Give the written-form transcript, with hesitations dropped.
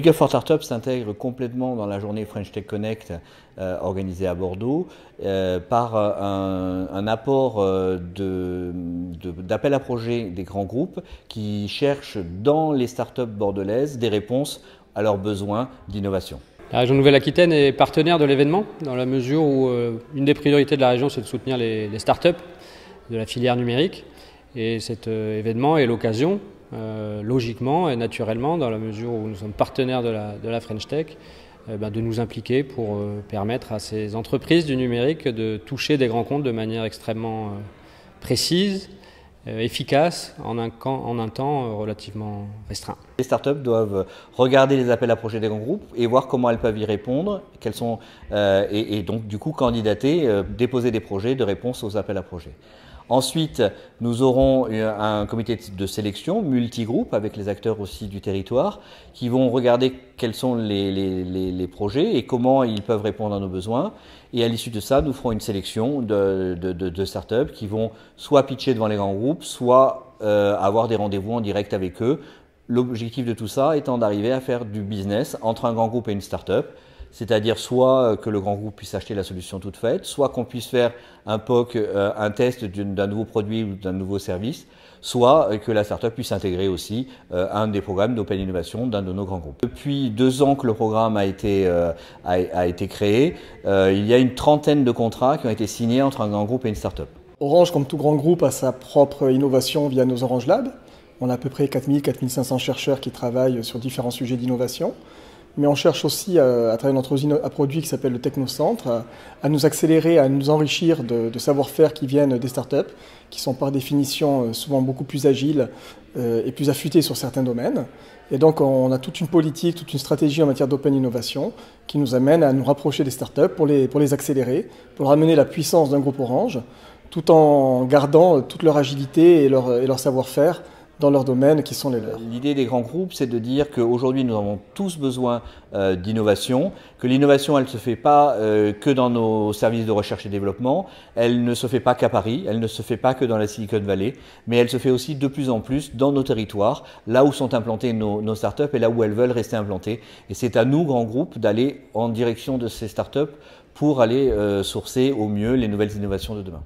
Big Up for Startups s'intègre complètement dans la journée French Tech Connect organisée à Bordeaux par un apport d'appel à projets des grands groupes qui cherchent dans les startups bordelaises des réponses à leurs besoins d'innovation. La région Nouvelle-Aquitaine est partenaire de l'événement dans la mesure où une des priorités de la région c'est de soutenir les startups de la filière numérique et cet événement est l'occasion logiquement et naturellement dans la mesure où nous sommes partenaires de la French Tech de nous impliquer pour permettre à ces entreprises du numérique de toucher des grands comptes de manière extrêmement précise, efficace en un temps relativement restreint. Les startups doivent regarder les appels à projets des grands groupes et voir comment elles peuvent y répondre, et donc du coup candidater, déposer des projets de réponse aux appels à projets. Ensuite, nous aurons un comité de sélection multigroupe avec les acteurs aussi du territoire qui vont regarder quels sont les projets et comment ils peuvent répondre à nos besoins. Et à l'issue de ça, nous ferons une sélection de startups qui vont soit pitcher devant les grands groupes, soit avoir des rendez-vous en direct avec eux. L'objectif de tout ça étant d'arriver à faire du business entre un grand groupe et une startup. C'est-à-dire soit que le grand groupe puisse acheter la solution toute faite, soit qu'on puisse faire un POC, un test d'un nouveau produit ou d'un nouveau service, soit que la startup puisse intégrer aussi un des programmes d'Open Innovation d'un de nos grands groupes. Depuis 2 ans que le programme a été créé, il y a une 30aine de contrats qui ont été signés entre un grand groupe et une startup. Orange, comme tout grand groupe, a sa propre innovation via nos Orange Labs. On a à peu près 4000-4500 chercheurs qui travaillent sur différents sujets d'innovation. Mais on cherche aussi, à travers notre usine à produits qui s'appelle le Technocentre, à nous accélérer, à nous enrichir de savoir-faire qui viennent des startups, qui sont par définition souvent beaucoup plus agiles et plus affûtés sur certains domaines. Et donc on a toute une politique, toute une stratégie en matière d'open innovation qui nous amène à nous rapprocher des startups pour les accélérer, pour leur amener la puissance d'un groupe Orange, tout en gardant toute leur agilité et leur savoir-faire dans leurs domaines qui sont les leurs. L'idée des grands groupes, c'est de dire qu'aujourd'hui nous avons tous besoin d'innovation, que l'innovation elle ne se fait pas que dans nos services de recherche et développement, elle ne se fait pas qu'à Paris, elle ne se fait pas que dans la Silicon Valley, mais elle se fait aussi de plus en plus dans nos territoires, là où sont implantées nos startups et là où elles veulent rester implantées. Et c'est à nous, grands groupes, d'aller en direction de ces startups pour aller sourcer au mieux les nouvelles innovations de demain.